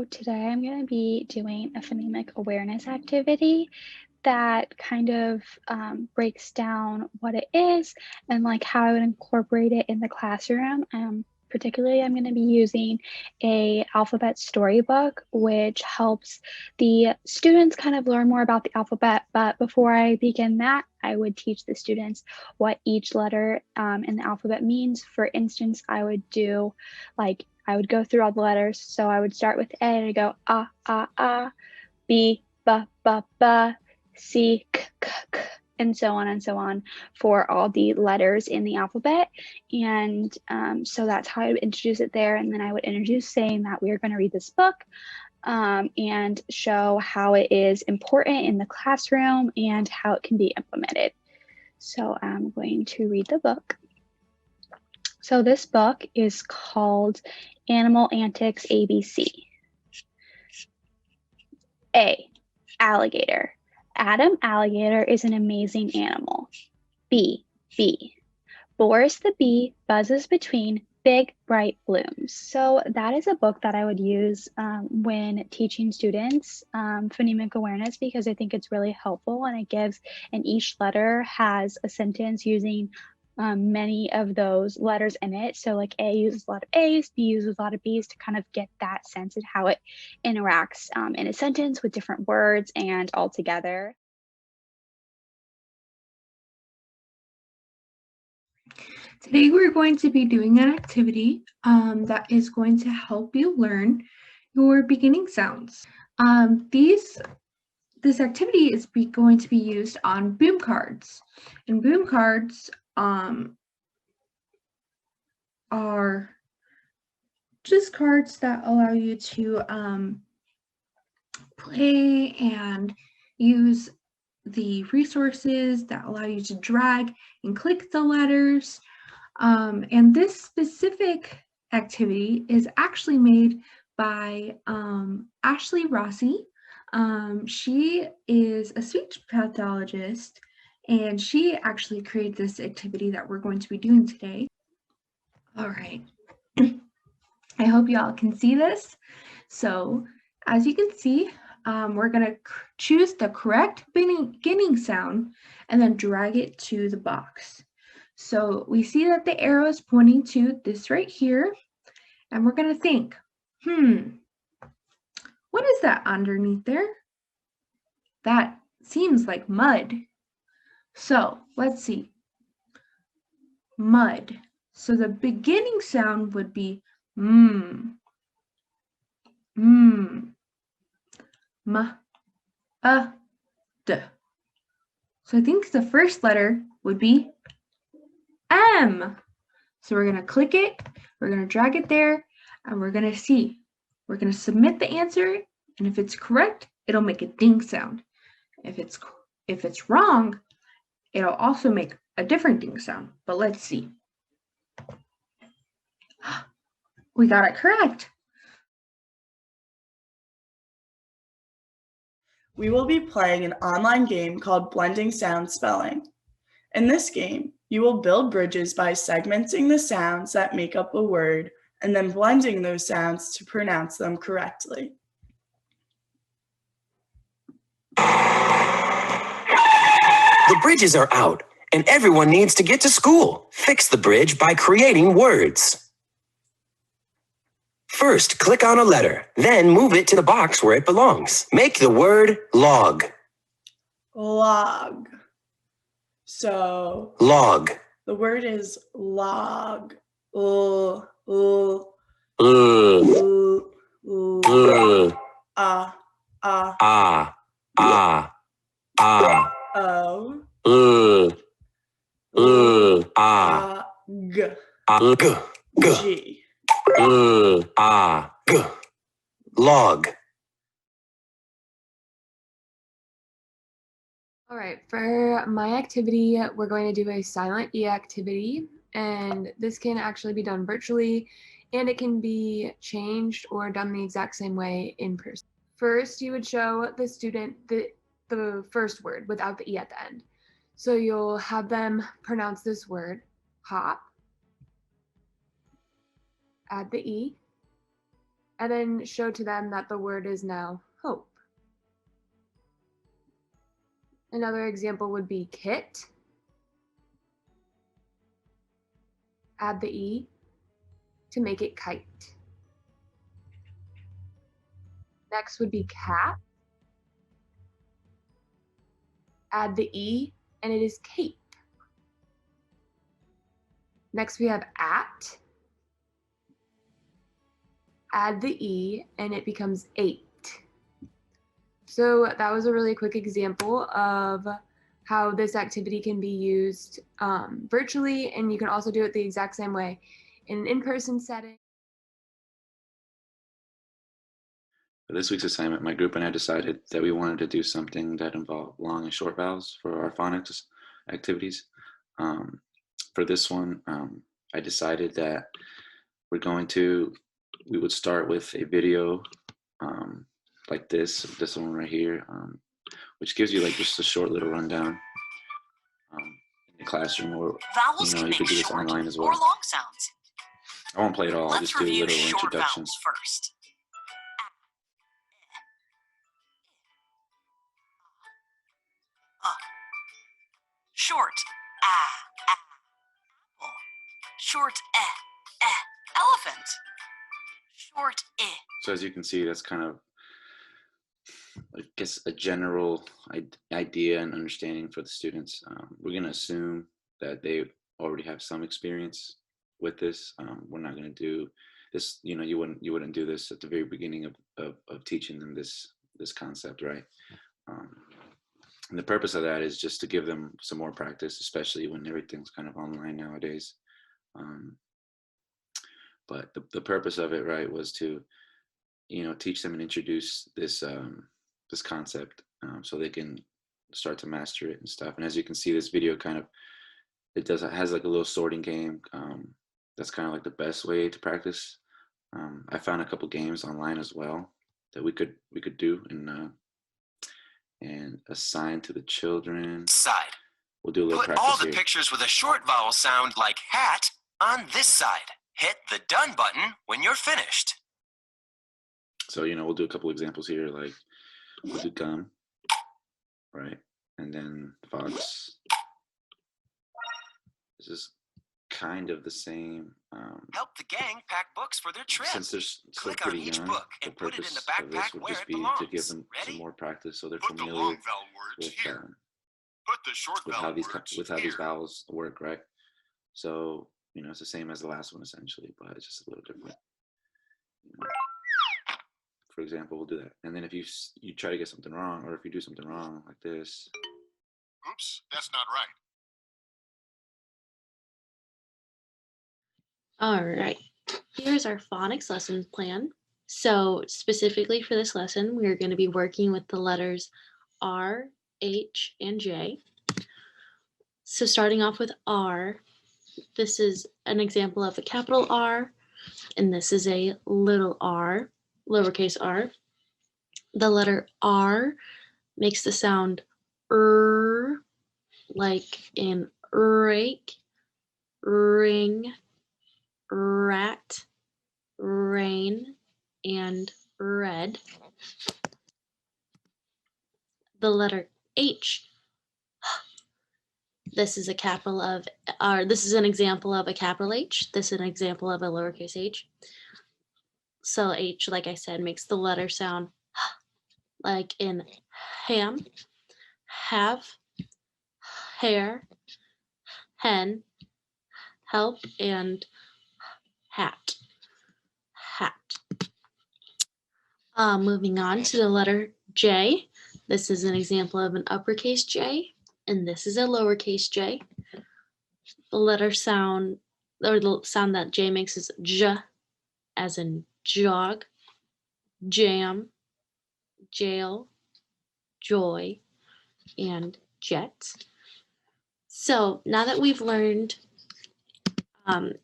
today I'm going to be doing a phonemic awareness activity that kind of breaks down what it is and like how I would incorporate it in the classroom. Particularly, I'm going to be using a alphabet storybook, which helps the students kind of learn more about the alphabet. But before I begin that, I would teach the students what each letter in the alphabet means. For instance, I would do I would go through all the letters. So I would start with A and I'd go B, B, C, K, and so on for all the letters in the alphabet. And so that's how I would introduce it there. And then I would introduce saying that we are going to read this book and show how it is important in the classroom and how it can be implemented. So I'm going to read the book. So this book is called Animal Antics ABC. A, alligator. Adam Alligator is an amazing animal. B. Boris the bee buzzes between big, bright blooms. So that is a book that I would use when teaching students phonemic awareness, because I think it's really helpful and it gives, and each letter has a sentence using many of those letters in it. So like A uses a lot of A's, B uses a lot of B's to kind of get that sense of how it interacts in a sentence with different words and all together. Today we're going to be doing an activity that is going to help you learn your beginning sounds. This activity is going to be used on boom cards, and boom cards are just cards that allow you to play and use the resources that allow you to drag and click the letters. And this specific activity is actually made by Ashley Rossi. She is a speech pathologist, and she actually created this activity that we're going to be doing today. All right. I hope y'all can see this. So as you can see, we're going to choose the correct beginning sound and then drag it to the box. So we see that the arrow is pointing to this right here, and we're going to think, what is that underneath there? That seems like mud. So let's see. Mud. So the beginning sound would be m, d. So I think the first letter would be M. So we're going to click it, we're going to drag it there, and we're going to see. We're going to submit the answer, and if it's correct, it'll make a ding sound. If it's wrong, it'll also make a different ding sound. But let's see. We got it correct. We will be playing an online game called Blending Sound Spelling. In this game, you will build bridges by segmenting the sounds that make up a word and then blending those sounds to pronounce them correctly. The bridges are out, and everyone needs to get to school. Fix the bridge by creating words. First, click on a letter, then move it to the box where it belongs. Make the word log. Log. So log. The word is log. G. Log. All right, for my activity, we're going to do a silent E activity, and this can actually be done virtually, and it can be changed or done the exact same way in person. First, you would show the student the first word without the E at the end. So you'll have them pronounce this word, hop, add the E, and then show to them that the word is now hope. Another example would be kit. Add the E to make it kite. Next would be cat. Add the E and it is cape. Next we have at. Add the E and it becomes 8. So that was a really quick example of how this activity can be used virtually, and you can also do it the exact same way in an in-person setting. For this week's assignment, my group and I decided that we wanted to do something that involved long and short vowels for our phonics activities. For this one, I decided that we would start with a video like this one right here, which gives you like just a short little rundown in the classroom, or you could do this online as well. Or long sounds. I won't play it all. I'll Let's just do a review little short introduction. vowels first. Short apple. Short elephant. Short So as you can see, that's kind of, I guess, a general idea and understanding for the students. We're going to assume that they already have some experience with this. We're not going to do this, you wouldn't do this at the very beginning of teaching them this concept, right? And the purpose of that is just to give them some more practice, especially when everything's kind of online nowadays. But the purpose of it, right, was to, teach them and introduce this this concept so they can start to master it and stuff. And as you can see, this video it has like a little sorting game. That's kind of like the best way to practice. I found a couple games online as well that we could do and assign to the children. side. We'll do a little Put practice all the here. pictures with a short vowel sound like hat on this side. Hit the done button when you're finished. So, we'll do a couple examples here, like we'll do gum, right? And then fox. This is kind of the same. Help the gang pack books for their trip. Since they're still Click on pretty each young, book the and put it in the purpose of this backpack would where just it be to belongs. give them Ready? some more practice so they're Put the familiar long vowel words here. Put the short with vowel how these words here. vowels work, right? So, it's the same as the last one essentially, but it's just a little different. For example, we'll do that. And then if you try to get something wrong, or if you do something wrong like this. Oops, that's not right. All right, here's our phonics lesson plan. So specifically for this lesson, we are going to be working with the letters R, H, and J. So starting off with R, this is an example of a capital R, and this is a little r, lowercase r. The letter R makes the sound like in rake, ring, rat, rain, and red. The letter H, this is a capital of, this is an example of a capital H. This is an example of a lowercase h. So H, like I said, makes the letter sound like in ham, have, hair, hen, help, and hat. Moving on to the letter J. This is an example of an uppercase J, and this is a lowercase j. The letter sound, or the sound that J makes is J, as in jog, jam, jail, joy, and jet. So now that we've learned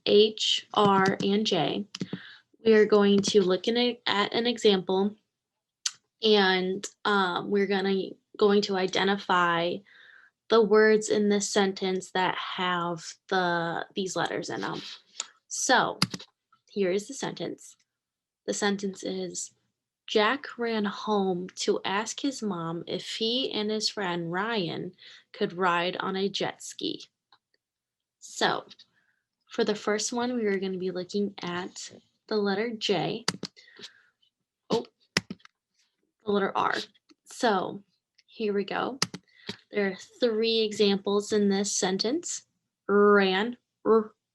H, R, and J, we are going to look at an example, and we're going to identify the words in this sentence that have these letters in them. So here is the sentence. The sentence is, Jack ran home to ask his mom if he and his friend Ryan could ride on a jet ski. So, for the first one, we are going to be looking at the letter J. Oh, the letter R. So, here we go. There are 3 examples in this sentence. Ran,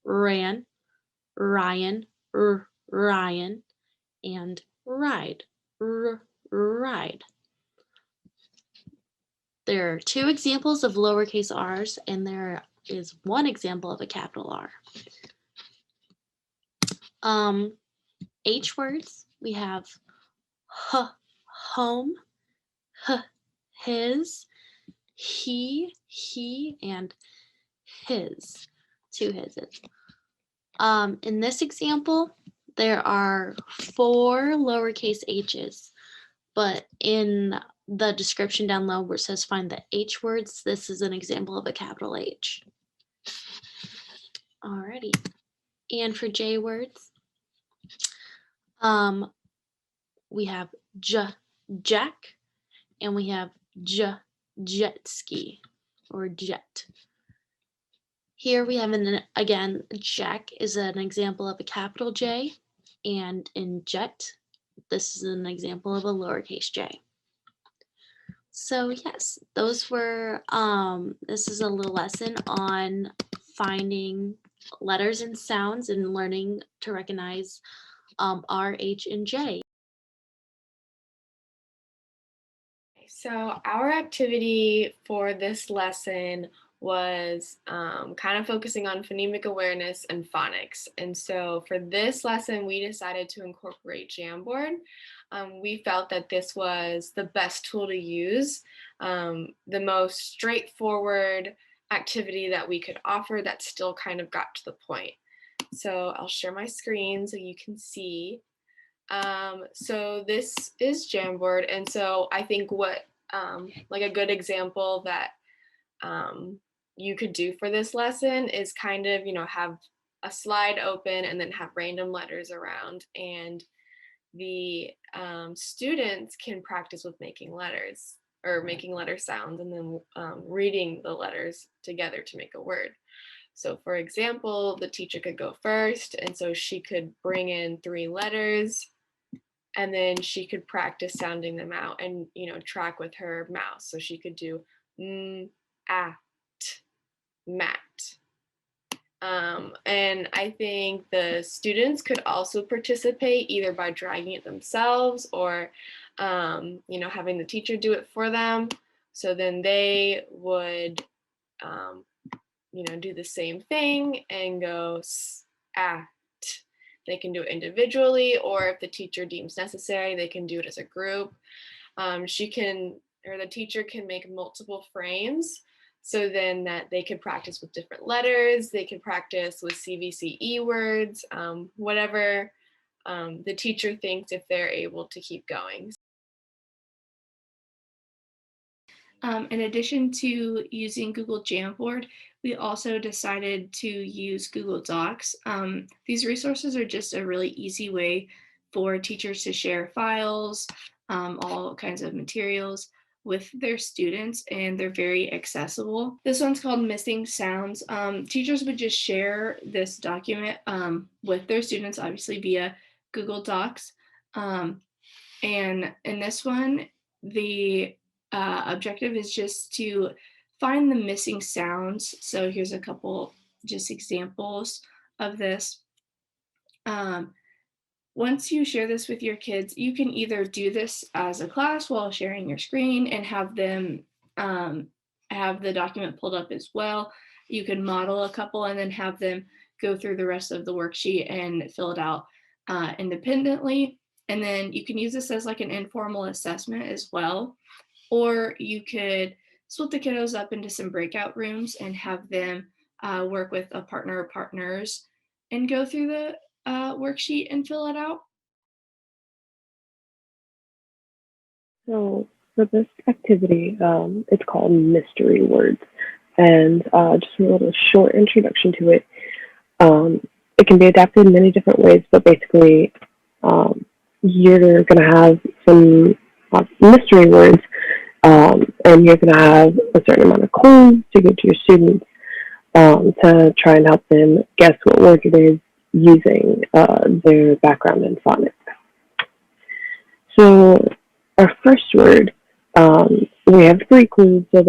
ran, Ryan, Ryan, and ride, ride. There are 2 examples of lowercase r's, and there is 1 example of a capital R. H words, we have home, his, he, and his. 2 his's. In this example, there are 4 lowercase h's, but in the description down low where it says find the H words, this is an example of a capital H. Alrighty. And for J words, we have jack, and we have jet ski or jet. Here we have again, jack is an example of a capital J, and in jet, this is an example of a lowercase j. So yes, those were, this is a little lesson on finding letters and sounds and learning to recognize R, H, and J. So our activity for this lesson was kind of focusing on phonemic awareness and phonics. And so for this lesson, we decided to incorporate Jamboard. We felt that this was the best tool to use, the most straightforward activity that we could offer that still kind of got to the point. So I'll share my screen so you can see. So this is Jamboard, and so I think what like a good example that you could do for this lesson is kind of, have a slide open and then have random letters around, and the students can practice with making letters or making letter sounds and then reading the letters together to make a word. So for example, the teacher could go first, and so she could bring in 3 letters, and then she could practice sounding them out and, track with her mouse. So she could do at, mat. And I think the students could also participate either by dragging it themselves or, having the teacher do it for them. So then they would, do the same thing and go at. They can do it individually, or if the teacher deems necessary, they can do it as a group. The teacher can make multiple frames, so then that they could practice with different letters, they could practice with CVCE words, whatever the teacher thinks if they're able to keep going. In addition to using Google Jamboard, we also decided to use Google Docs. These resources are just a really easy way for teachers to share files, all kinds of materials with their students, and they're very accessible. This one's called Missing Sounds. Teachers would just share this document with their students, obviously via Google Docs. And in this one, the objective is just to find the missing sounds. So here's a couple just examples of this. Once you share this with your kids, you can either do this as a class while sharing your screen and have them have the document pulled up as well. You can model a couple and then have them go through the rest of the worksheet and fill it out independently. And then you can use this as like an informal assessment as well. Or you could split the kiddos up into some breakout rooms and have them work with a partner or partners and go through the worksheet and fill it out. So for this activity, it's called Mystery Words. And just a little short introduction to it. It can be adapted in many different ways, but basically you're going to have some mystery words, and you're going to have a certain amount of clues to give to your students to try and help them guess what word it is using their background in phonics. So our first word, we have 3 clues. So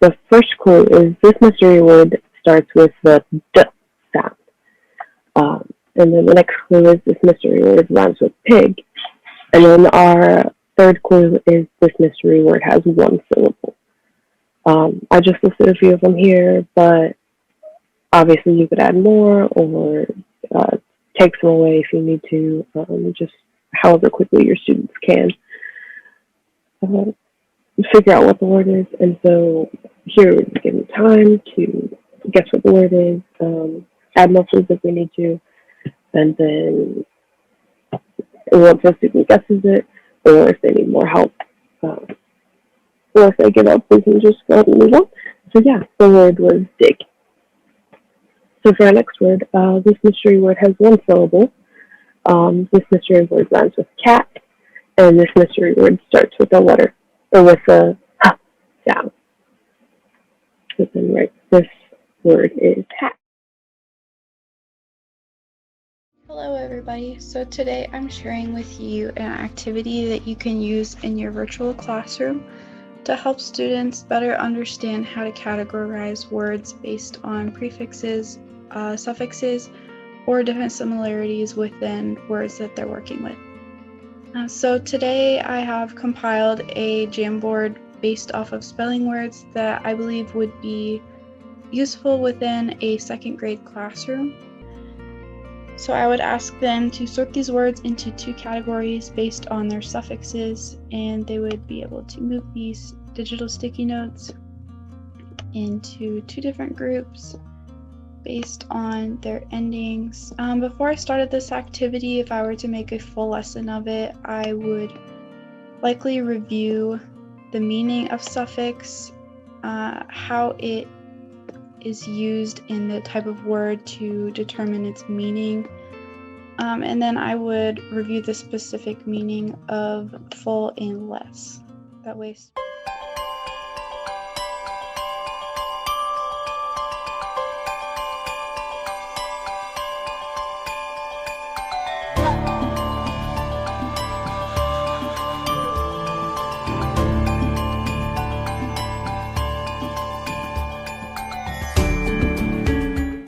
the first clue is this mystery word starts with the D sound. And then the next clue is this mystery word rhymes with pig. And then our third clue is this mystery word has 1 syllable. I just listed a few of them here, but obviously you could add more or take some away if you need to, just however quickly your students can figure out what the word is. And so here we give them time to guess what the word is, add more clues if we need to, and then once the student guesses it, or if they need more help, or if they give up, we can just go ahead and move on. So yeah, the word was dig. So for our next word, this mystery word has 1 syllable. This mystery word rhymes with cat, and this mystery word starts with a letter, or with a h sound. So then right, this word is hat. Hello everybody. So today I'm sharing with you an activity that you can use in your virtual classroom to help students better understand how to categorize words based on prefixes, suffixes, or different similarities within words that they're working with. So today I have compiled a Jamboard based off of spelling words that I believe would be useful within a 2nd grade classroom. So I would ask them to sort these words into 2 categories based on their suffixes, and they would be able to move these digital sticky notes into 2 different groups based on their endings. Before I started this activity, if I were to make a full lesson of it, I would likely review the meaning of suffix, how it is used in the type of word to determine its meaning, and then I would review the specific meaning of full and less. That way